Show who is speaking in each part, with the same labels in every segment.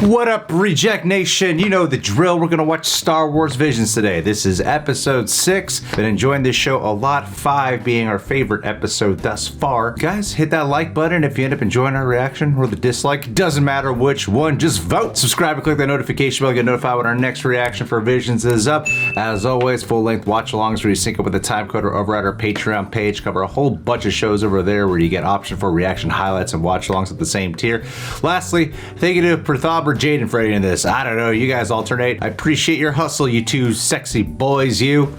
Speaker 1: What up, Reject Nation? You know the drill. We're gonna watch Star Wars Visions today. This is episode 6. Been enjoying this show a lot. 5 being our favorite episode thus far. Guys, hit that like button if you end up enjoying our reaction, or the dislike. Doesn't matter which one, just vote. Subscribe and click the notification bell to get notified when our next reaction for Visions is up. As always, full-length watch-alongs where you sync up with the time coder over at our Patreon page. Cover a whole bunch of shows over there where you get option for reaction highlights and watch-alongs at the same tier. Lastly, thank you to Prathab or Jaden for editing this. I don't know, you guys alternate. I appreciate your hustle, you two sexy boys, you.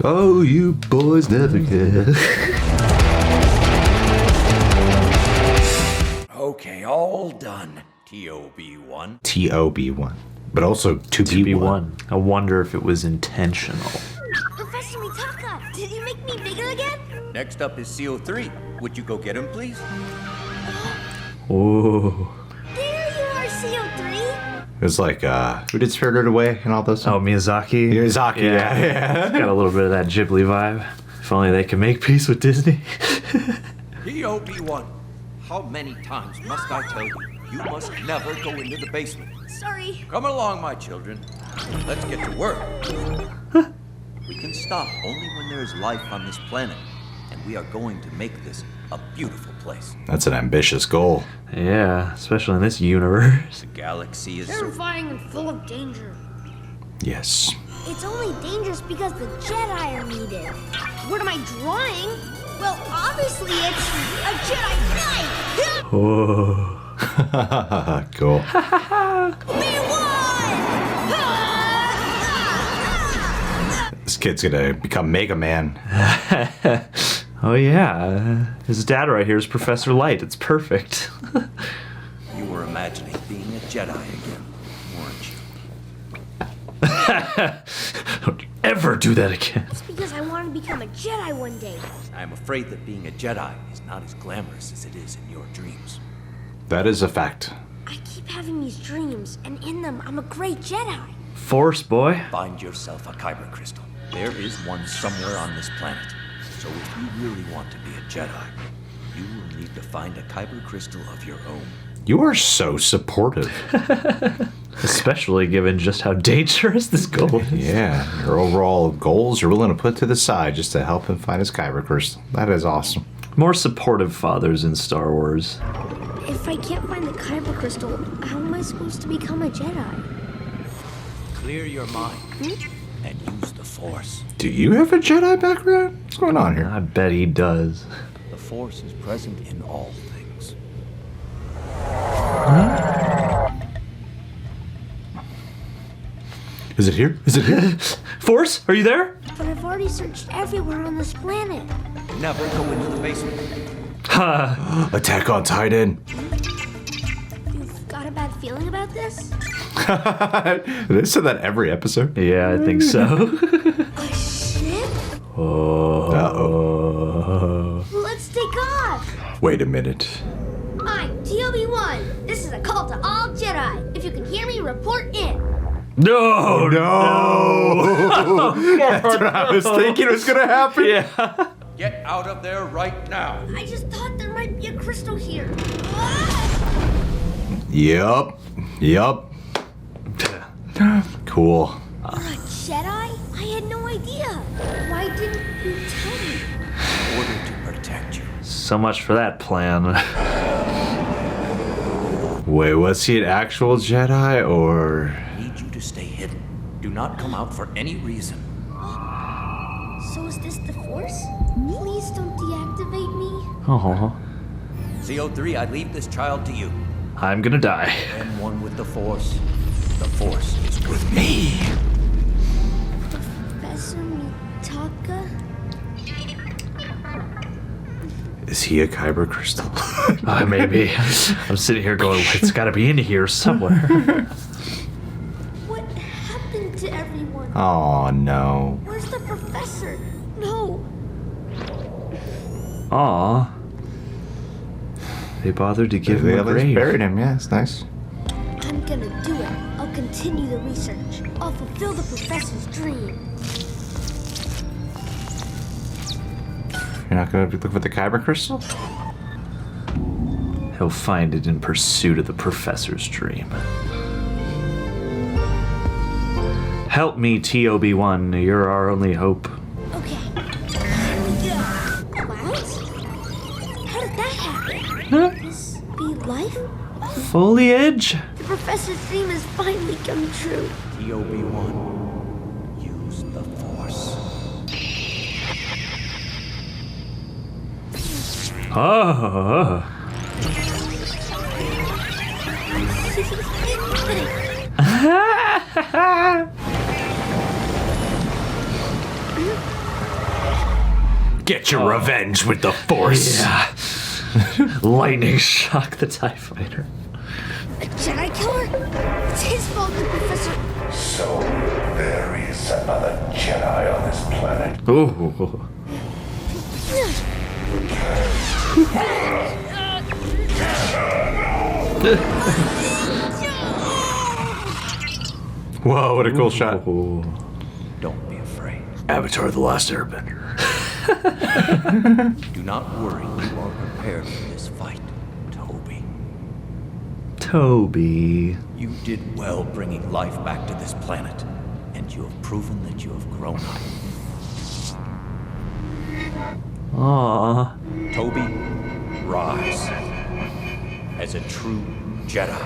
Speaker 1: Oh, you boys never care.
Speaker 2: Okay, all done. TO-B1.
Speaker 1: TO-B1. But also 2B1.
Speaker 3: I wonder if it was intentional.
Speaker 4: Professor Mitaka, did you make me bigger again?
Speaker 2: Next up is CO3. Would you go get him, please?
Speaker 3: Oh.
Speaker 4: There you are, CO3.
Speaker 1: It was like, who did Spirited Away and all those?
Speaker 3: Oh, Miyazaki.
Speaker 1: Miyazaki, yeah.
Speaker 3: Got a little bit of that Ghibli vibe. If only they could make peace with Disney.
Speaker 2: TO-B1. How many times must I tell you? You must never go into the basement.
Speaker 4: Sorry.
Speaker 2: Come along, my children. Let's get to work. We can stop only when there is life on this planet. And we are going to make this a beautiful place.
Speaker 1: That's an ambitious goal.
Speaker 3: Yeah, especially in this universe.
Speaker 2: The galaxy is so...
Speaker 4: Terrifying and full of danger.
Speaker 1: Yes.
Speaker 4: It's only dangerous because the Jedi are needed. What am I drawing? Well, obviously it's a Jedi Knight!
Speaker 3: Oh.
Speaker 1: Cool.
Speaker 4: B1!
Speaker 1: This kid's gonna become Mega Man.
Speaker 3: Oh yeah, his dad right here is Professor Light. It's perfect.
Speaker 2: You were imagining being a Jedi again, weren't you?
Speaker 3: Don't you ever do that again.
Speaker 4: It's because I want to become a Jedi one day.
Speaker 2: I'm afraid that being a Jedi is not as glamorous as it is in your dreams.
Speaker 1: That is a fact.
Speaker 4: I keep having these dreams, and in them, I'm a great Jedi.
Speaker 3: Force boy.
Speaker 2: Find yourself a kyber crystal. There is one somewhere on this planet. So if you really want to be a Jedi, you will need to find a kyber crystal of your own.
Speaker 1: You are so supportive.
Speaker 3: Especially given just how dangerous this goal is.
Speaker 1: Yeah, your overall goals you're willing to put to the side just to help him find his kyber crystal. That is awesome.
Speaker 3: More supportive fathers in Star Wars.
Speaker 4: If I can't find the kyber crystal, how am I supposed to become a Jedi?
Speaker 2: Clear your mind and use the Force.
Speaker 1: Do you have a Jedi background? What's going on here?
Speaker 3: I bet he does.
Speaker 2: The Force is present in all things.
Speaker 1: Is it here? Is it here?
Speaker 3: Force, are you there?
Speaker 4: But I've already searched everywhere on this planet.
Speaker 2: Never go into the basement.
Speaker 3: Ha!
Speaker 1: Attack on Titan.
Speaker 4: You've got a bad feeling about this?
Speaker 1: They said that every episode.
Speaker 3: Yeah, I think so.
Speaker 4: A ship?
Speaker 1: Uh-oh.
Speaker 4: Let's take off!
Speaker 1: Wait a minute.
Speaker 4: I'm TO-B1. This is a call to all Jedi. If you can hear me, report in.
Speaker 3: No!
Speaker 1: No! That's what I was thinking was gonna happen.
Speaker 3: Yeah.
Speaker 2: Get out of there right now.
Speaker 4: I just thought there might be a crystal here.
Speaker 1: Yup. Cool.
Speaker 4: You're a Jedi? I had no idea. Why didn't you tell me?
Speaker 2: In order to protect you.
Speaker 3: So much for that plan.
Speaker 1: Wait, was he an actual Jedi or?
Speaker 2: I need you to stay hidden. Do not come out for any reason.
Speaker 4: So is this the Force? Please don't deactivate me.
Speaker 3: Oh,
Speaker 2: CO3, I leave this child to you.
Speaker 3: I'm gonna die.
Speaker 2: I am one with the Force. The Force is with me.
Speaker 4: Professor Mitaka?
Speaker 1: Is he a kyber crystal?
Speaker 3: Maybe. I'm sitting here going, it's gotta be in here somewhere.
Speaker 4: What happened to everyone?
Speaker 1: Oh no.
Speaker 4: Where's the professor? No.
Speaker 3: Aw. They bothered to give
Speaker 1: They
Speaker 3: him a
Speaker 1: at least
Speaker 3: grave.
Speaker 1: buried him. Yeah, it's nice.
Speaker 4: I'm gonna do it. I'll continue the research. I'll fulfill the professor's dream.
Speaker 1: You're not gonna look for the kyber crystal?
Speaker 3: He'll find it in pursuit of the professor's dream. Help me, TO-B1. You're our only hope.
Speaker 4: Okay. Clouds? How did that happen? This be life?
Speaker 3: Foliage?
Speaker 4: The professor's dream has finally come true.
Speaker 2: TO-B1, use the Force.
Speaker 3: Oh.
Speaker 1: Get your revenge with the Force.
Speaker 3: Yeah. Lightning shock the TIE fighter.
Speaker 4: A Jedi killer? It's his fault the professor...
Speaker 5: So there is another Jedi on this planet.
Speaker 3: Ooh.
Speaker 1: Whoa, what a cool shot.
Speaker 2: Don't be afraid.
Speaker 3: Avatar: The Last Airbender.
Speaker 2: Do not worry, you are prepared for this fight, Toby.
Speaker 3: Toby.
Speaker 2: You did well bringing life back to this planet, and you have proven that you have grown up.
Speaker 3: Aww.
Speaker 2: Toby, rise. As a true Jedi,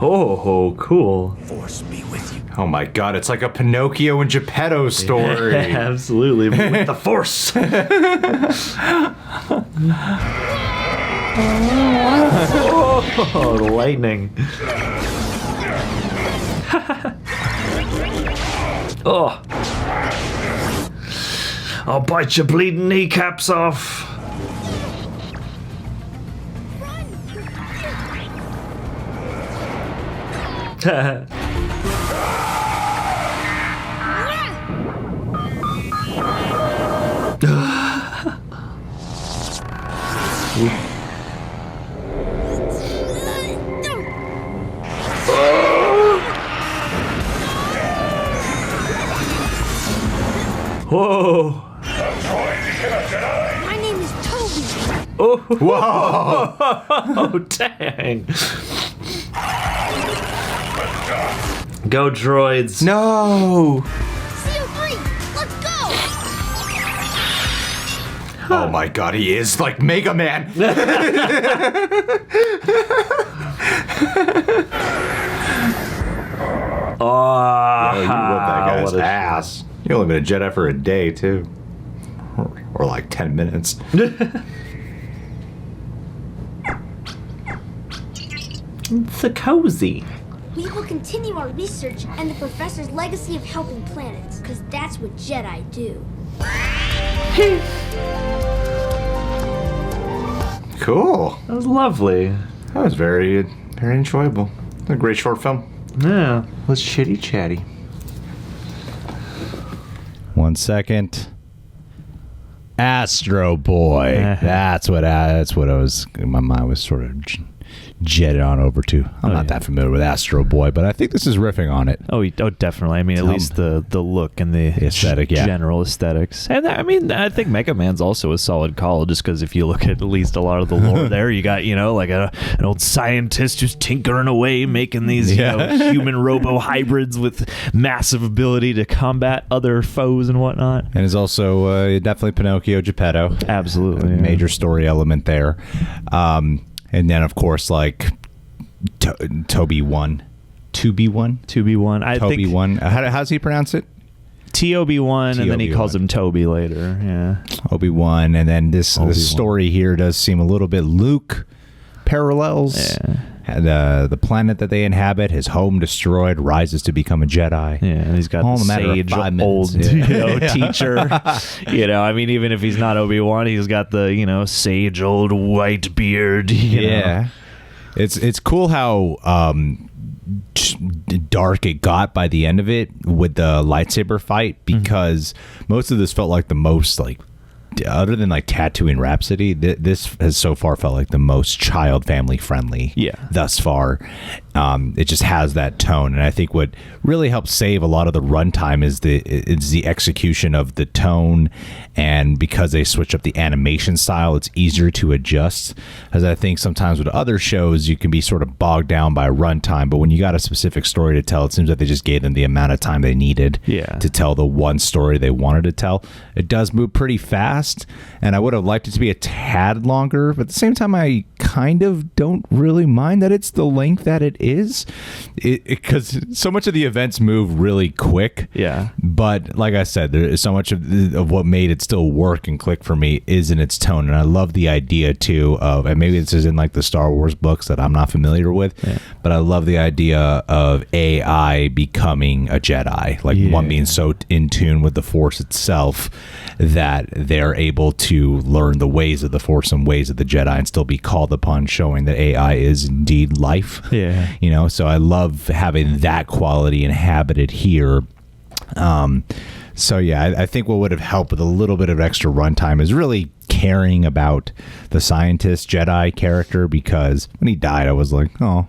Speaker 3: Oh, cool.
Speaker 2: Force be with you.
Speaker 1: Oh my god, it's like a Pinocchio and Geppetto story.
Speaker 3: Absolutely, but with the Force. Oh, the lightning. Oh. I'll bite your bleeding kneecaps off. Whoa.
Speaker 4: My name is Toby.
Speaker 3: Oh,
Speaker 1: Whoa!
Speaker 3: oh, dang. Go, droids.
Speaker 1: No!
Speaker 4: CO3, let's go!
Speaker 1: Oh my god, he is like Mega Man!
Speaker 3: Oh,
Speaker 1: You whipped that guy's
Speaker 3: what a-
Speaker 1: ass. You only been a Jedi for a day, too. Or like 10 minutes.
Speaker 3: It's a cozy.
Speaker 4: We will continue our research and the professor's legacy of helping planets, because that's what Jedi do.
Speaker 1: Cool.
Speaker 3: That was lovely.
Speaker 1: That was very, very enjoyable. A great short film.
Speaker 3: Yeah.
Speaker 1: Was chitty chatty. 1 second. Astro Boy. That's what I was. My mind was sort of jetted on over to. I'm not that familiar with Astro Boy, but I think this is riffing on it.
Speaker 3: Oh, definitely. I mean, at least the look and the
Speaker 1: aesthetic, yeah.
Speaker 3: general aesthetics. And I mean, I think Mega Man's also a solid call, just because if you look at least a lot of the lore there, you got, like an old scientist who's tinkering away, making these human robo hybrids with massive ability to combat other foes and whatnot.
Speaker 1: And it's also definitely Pinocchio, Geppetto.
Speaker 3: Absolutely.
Speaker 1: A major story element there. And then, of course, like TO-B1. TO-B1?
Speaker 3: TO-B1. I think
Speaker 1: TO-B1. How does he pronounce it?
Speaker 3: TO-B1, and then he calls him Toby later. Yeah.
Speaker 1: Obi-Wan. And then this story here does seem a little bit Luke parallels.
Speaker 3: Yeah.
Speaker 1: The planet that they inhabit, his home destroyed, rises to become a Jedi.
Speaker 3: Yeah, and he's got
Speaker 1: All in
Speaker 3: the
Speaker 1: a matter of
Speaker 3: sage
Speaker 1: 5
Speaker 3: old
Speaker 1: minutes.
Speaker 3: teacher. I mean, even if he's not Obi-Wan, he's got the, sage old white beard. You know.
Speaker 1: It's cool how dark it got by the end of it with the lightsaber fight, because most of this felt like the most, like, other than like Tatooine Rhapsody, this has so far felt like the most child family friendly thus far. It just has that tone, and I think what really helps save a lot of the runtime is the execution of the tone, and because they switch up the animation style, it's easier to adjust. As I think sometimes with other shows, you can be sort of bogged down by runtime, but when you got a specific story to tell, it seems like they just gave them the amount of time they needed to tell the one story they wanted to tell. It does move pretty fast, and I would have liked it to be a tad longer, but at the same time, I kind of don't really mind that it's the length that it is, because so much of the events move really quick.
Speaker 3: Yeah.
Speaker 1: But like I said, there is so much of what made it still work and click for me is in its tone, and I love the idea too of, and maybe this is in like the Star Wars books that I'm not familiar with, but I love the idea of AI becoming a Jedi, like one being so in tune with the Force itself that they're able to learn the ways of the Force and ways of the Jedi and still be called upon, showing that AI is indeed life.
Speaker 3: Yeah.
Speaker 1: You know, so I love having that quality inhabited here. So yeah, I think what would have helped with a little bit of extra runtime is really caring about the scientist Jedi character, because when he died, I was like, oh.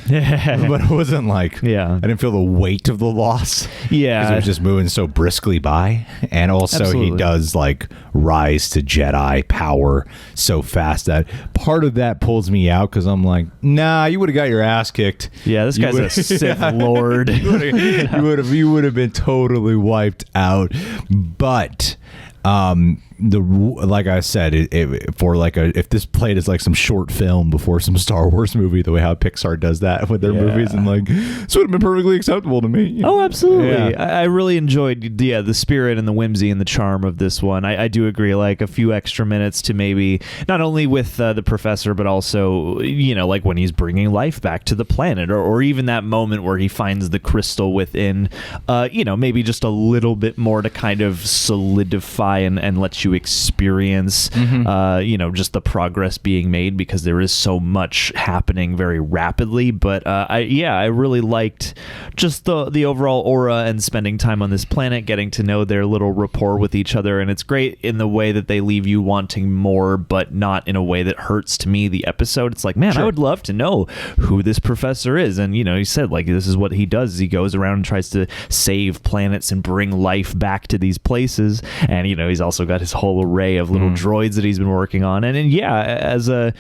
Speaker 1: But it wasn't like, I didn't feel the weight of the loss.
Speaker 3: Yeah.
Speaker 1: Because it was just moving so briskly by. And also he does like rise to Jedi power so fast that part of that pulls me out, because I'm like, nah, you would have got your ass kicked.
Speaker 3: Yeah, this guy's a Sith Lord.
Speaker 1: you would have been totally wiped out. But like I said, if this played as like some short film before some Star Wars movie, the way how Pixar does that with their movies, and like this would have been perfectly acceptable to me. You know?
Speaker 3: Oh, absolutely. I really enjoyed the spirit and the whimsy and the charm of this one. I do agree, like a few extra minutes to maybe not only with the professor, but also, you know, like when he's bringing life back to the planet, or even that moment where he finds the crystal within, you know, maybe just a little bit more to kind of solidify and let you experience, you know, just the progress being made, because there is so much happening very rapidly. But I really liked just the overall aura and spending time on this planet, getting to know their little rapport with each other. And it's great in the way that they leave you wanting more, but not in a way that hurts to me the episode. It's like, man, I would love to know who this professor is. And, you know, he said, like, this is what he does. He goes around and tries to save planets and bring life back to these places. And, you know, he's also got his whole array of little droids that he's been working on. And yeah, as a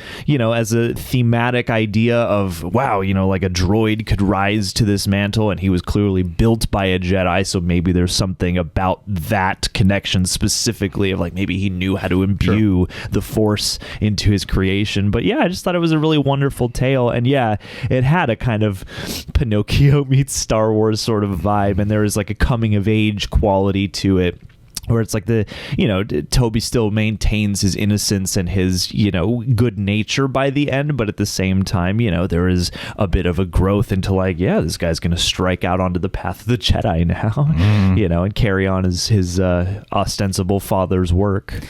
Speaker 3: thematic idea of, wow, you know, like a droid could rise to this mantle, and he was clearly built by a Jedi, so maybe there's something about that connection specifically of like maybe he knew how to imbue the Force into his creation. But yeah, I just thought it was a really wonderful tale, and yeah, it had a kind of Pinocchio meets Star Wars sort of vibe, and there is like a coming of age quality to it, where it's like Toby still maintains his innocence and his, you know, good nature by the end, but at the same time, you know, there is a bit of a growth into like, yeah, this guy's going to strike out onto the path of the Jedi now, you know, and carry on his ostensible father's work.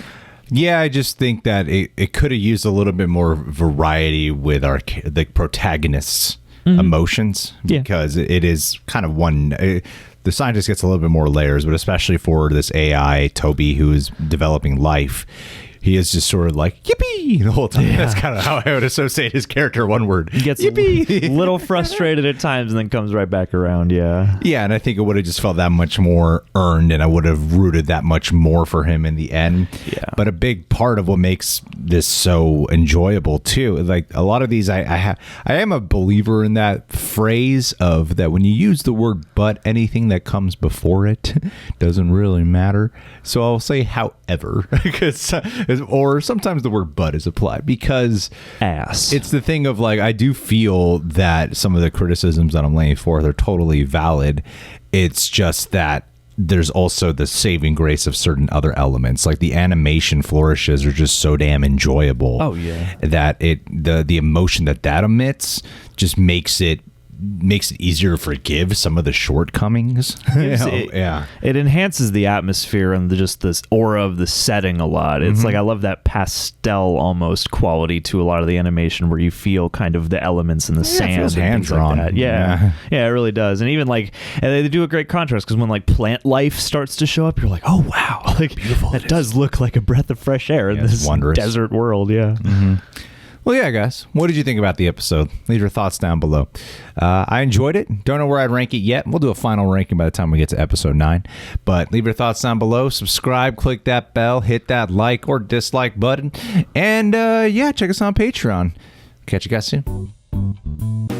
Speaker 1: Yeah, I just think that it could have used a little bit more variety with the protagonists' emotions, because it is kind of one... the scientist gets a little bit more layers, but especially for this AI, Toby, who is developing life, he is just sort of like, yippee, the whole time. Yeah. That's kind of how I would associate his character, one word.
Speaker 3: He gets
Speaker 1: yippee.
Speaker 3: A little frustrated at times and then comes right back around, yeah.
Speaker 1: Yeah, and I think it would have just felt that much more earned, and I would have rooted that much more for him in the end. Yeah. But a big part of what makes this so enjoyable, too, like a lot of these, I am a believer in that phrase of that when you use the word but, anything that comes before it doesn't really matter. So I'll say however, because... or sometimes the word but is applied, because it's the thing of like, I do feel that some of the criticisms that I'm laying forth are totally valid. It's just that there's also the saving grace of certain other elements, like the animation flourishes are just so damn enjoyable.
Speaker 3: Oh yeah,
Speaker 1: that the emotion that emits just makes it easier to forgive some of the shortcomings.
Speaker 3: It enhances the atmosphere and just this aura of the setting a lot. It's like, I love that pastel almost quality to a lot of the animation, where you feel kind of the elements in the sand. It feels
Speaker 1: hand drawn.
Speaker 3: Like yeah, it really does. And even like, and they do a great contrast, because when like plant life starts to show up, you're like, oh wow, like beautiful. That does look like a breath of fresh air in this
Speaker 1: wondrous
Speaker 3: desert world. Yeah.
Speaker 1: Well, yeah, guys. What did you think about the episode? Leave your thoughts down below. I enjoyed it. Don't know where I'd rank it yet. We'll do a final ranking by the time we get to episode 9. But leave your thoughts down below. Subscribe, click that bell, hit that like or dislike button. And, yeah, check us on Patreon. Catch you guys soon.